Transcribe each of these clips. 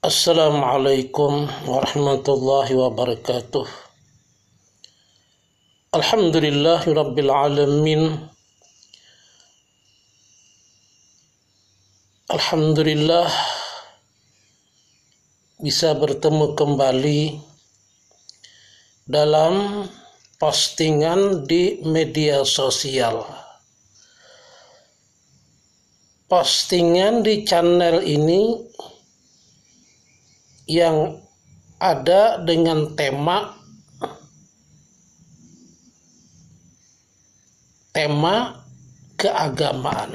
Assalamualaikum warahmatullahi wabarakatuh. Alhamdulillahi rabbil alamin. Alhamdulillah bisa bertemu kembali dalam postingan di media sosial. Postingan di channel ini yang ada dengan tema keagamaan.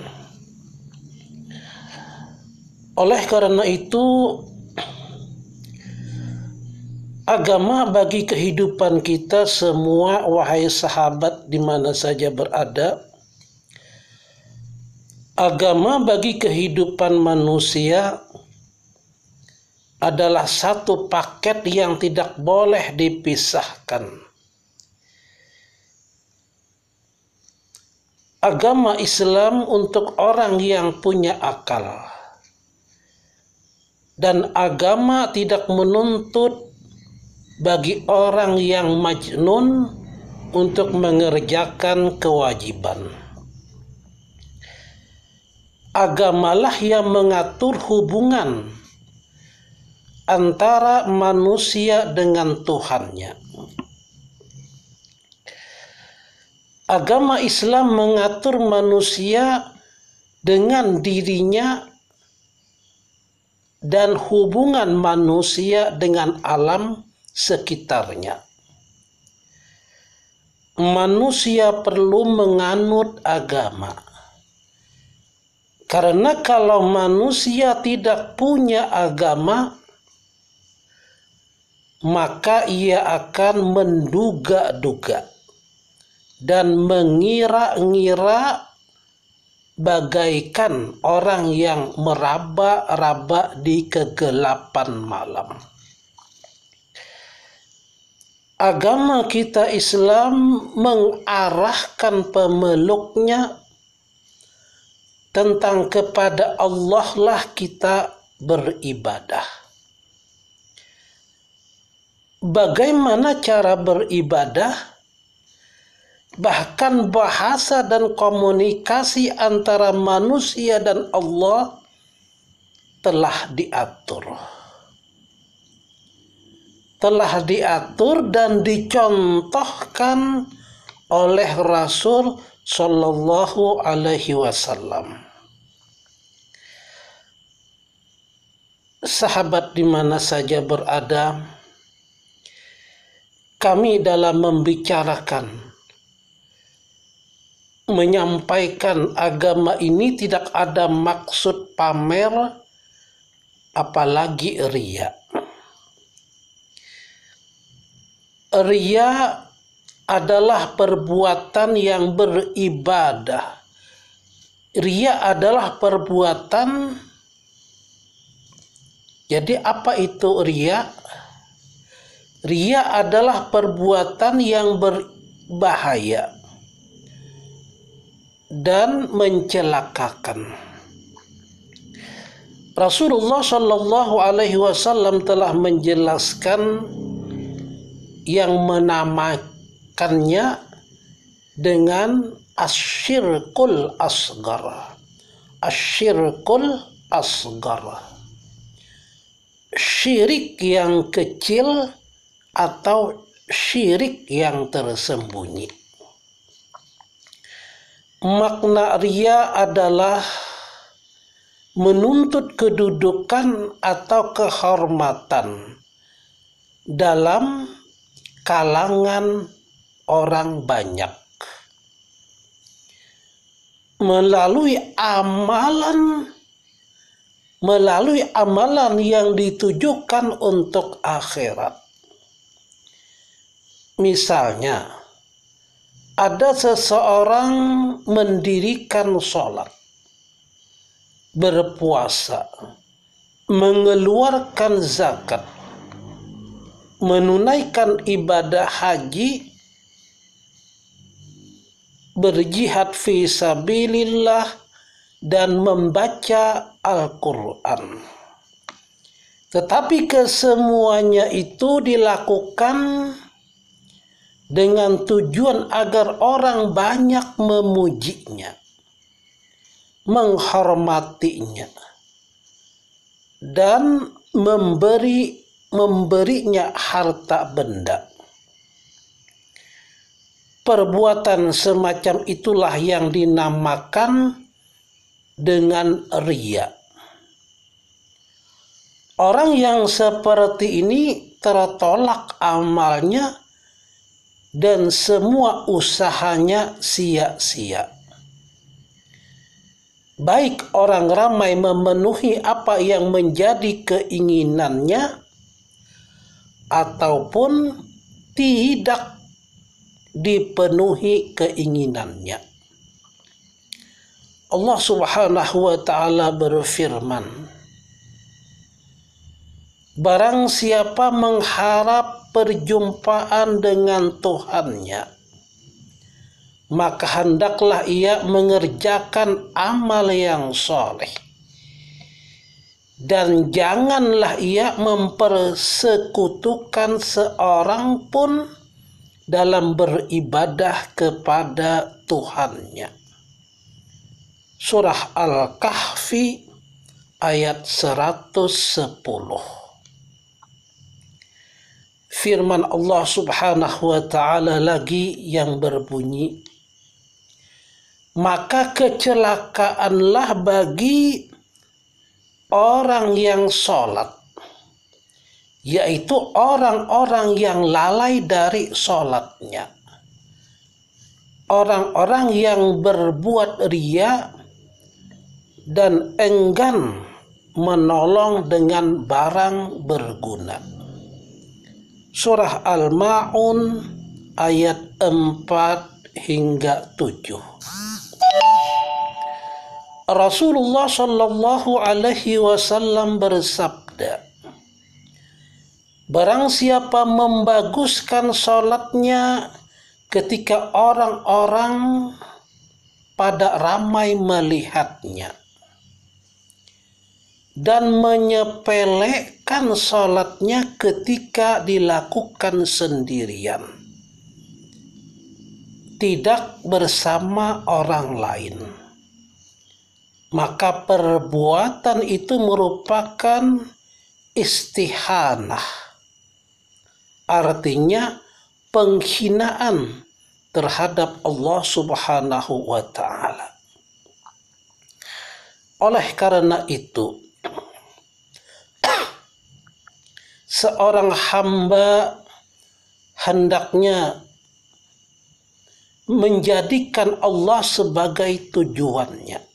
Oleh karena itu, agama bagi kehidupan kita semua, wahai sahabat di mana saja berada. Agama bagi kehidupan manusia adalah satu paket yang tidak boleh dipisahkan. Agama Islam untuk orang yang punya akal. Dan agama tidak menuntut bagi orang yang majnun untuk mengerjakan kewajiban. Agamalah yang mengatur hubungan antara manusia dengan Tuhannya. Agama Islam mengatur manusia dengan dirinya dan hubungan manusia dengan alam sekitarnya. Manusia perlu menganut agama. Karena kalau manusia tidak punya agama, maka ia akan menduga-duga dan mengira-ngira bagaikan orang yang meraba-raba di kegelapan malam. Agama kita Islam mengarahkan pemeluknya tentang kepada Allah lah kita beribadah. Bagaimana cara beribadah? Bahkan bahasa dan komunikasi antara manusia dan Allah telah diatur. Telah diatur dan dicontohkan oleh Rasul Shallallahu Alaihi Wasallam. Sahabat di mana saja berada, kami dalam membicarakan, menyampaikan agama ini tidak ada maksud pamer, apalagi riya. Riya adalah perbuatan yang beribadah. Riya adalah perbuatan. Jadi apa itu riya? Riya adalah perbuatan yang berbahaya dan mencelakakan. Rasulullah Shallallahu Alaihi Wasallam telah menjelaskan yang menamakannya dengan asyirkul asgar. Asyirkul asgar. Syirik yang kecil atau syirik yang tersembunyi. Makna riya adalah menuntut kedudukan atau kehormatan dalam kalangan orang banyak melalui amalan yang ditujukan untuk akhirat. Misalnya, ada seseorang mendirikan sholat, berpuasa, mengeluarkan zakat, menunaikan ibadah haji, berjihad fi sabilillah, dan membaca Al-Quran. Tetapi kesemuanya itu dilakukan dengan tujuan agar orang banyak memujinya, menghormatinya, dan memberinya harta benda. Perbuatan semacam itulah yang dinamakan dengan riya. Orang yang seperti ini tertolak amalnya dan semua usahanya sia-sia. Baik orang ramai memenuhi apa yang menjadi keinginannya ataupun tidak dipenuhi keinginannya. Allah Subhanahu wa ta'ala berfirman, barang siapa mengharap perjumpaan dengan Tuhannya, maka hendaklah ia mengerjakan amal yang soleh. Dan janganlah ia mempersekutukan seorang pun dalam beribadah kepada Tuhannya. Surah Al-Kahfi ayat 110. Firman Allah Subhanahu wa ta'ala lagi yang berbunyi, maka kecelakaanlah bagi orang yang sholat, yaitu orang-orang yang lalai dari sholatnya, orang-orang yang berbuat riya dan enggan menolong dengan barang berguna. Surah Al-Ma'un ayat 4 hingga 7. Rasulullah Shallallahu Alaihi Wasallam bersabda, barang siapa membaguskan sholatnya ketika orang-orang pada ramai melihatnya dan menyepelekan sholatnya ketika dilakukan sendirian, tidak bersama orang lain, maka perbuatan itu merupakan istihanah, artinya penghinaan terhadap Allah Subhanahu wa ta'ala. Oleh karena itu, seorang hamba hendaknya menjadikan Allah sebagai tujuannya.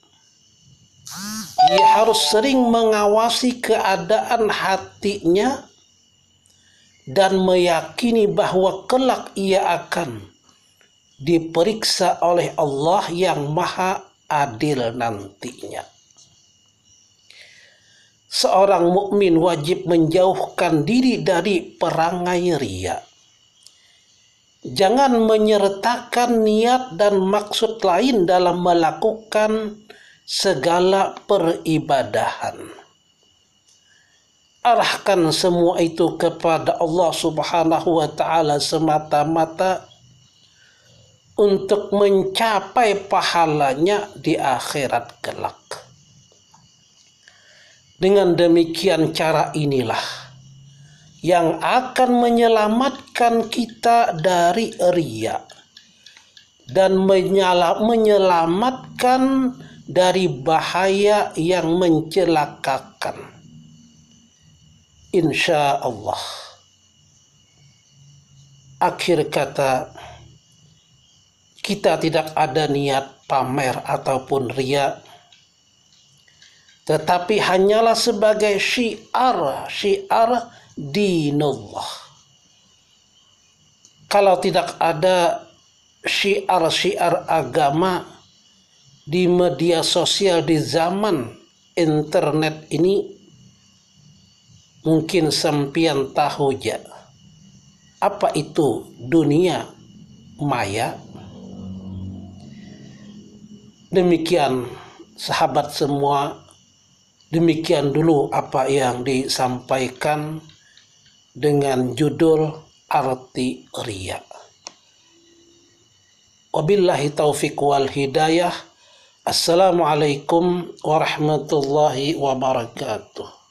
Ia harus sering mengawasi keadaan hatinya dan meyakini bahwa kelak ia akan diperiksa oleh Allah yang maha adil nantinya. Seorang mukmin wajib menjauhkan diri dari perangai riya. Jangan menyertakan niat dan maksud lain dalam melakukan segala peribadahan. Arahkan semua itu kepada Allah Subhanahu wa ta'ala semata-mata untuk mencapai pahalanya di akhirat kelak. Dengan demikian cara inilah yang akan menyelamatkan kita dari riya dan menyelamatkan dari bahaya yang mencelakakan. Insya Allah. Akhir kata, kita tidak ada niat pamer ataupun riya, tetapi hanyalah sebagai syiar dinullah. Kalau tidak ada syiar agama di media sosial di zaman internet ini, mungkin sampean tahu ya apa itu dunia maya. Demikian sahabat semua, Demikian dulu apa yang disampaikan dengan judul arti riya. Wabillahi taufiq wal hidayah. Assalamualaikum warahmatullahi wabarakatuh.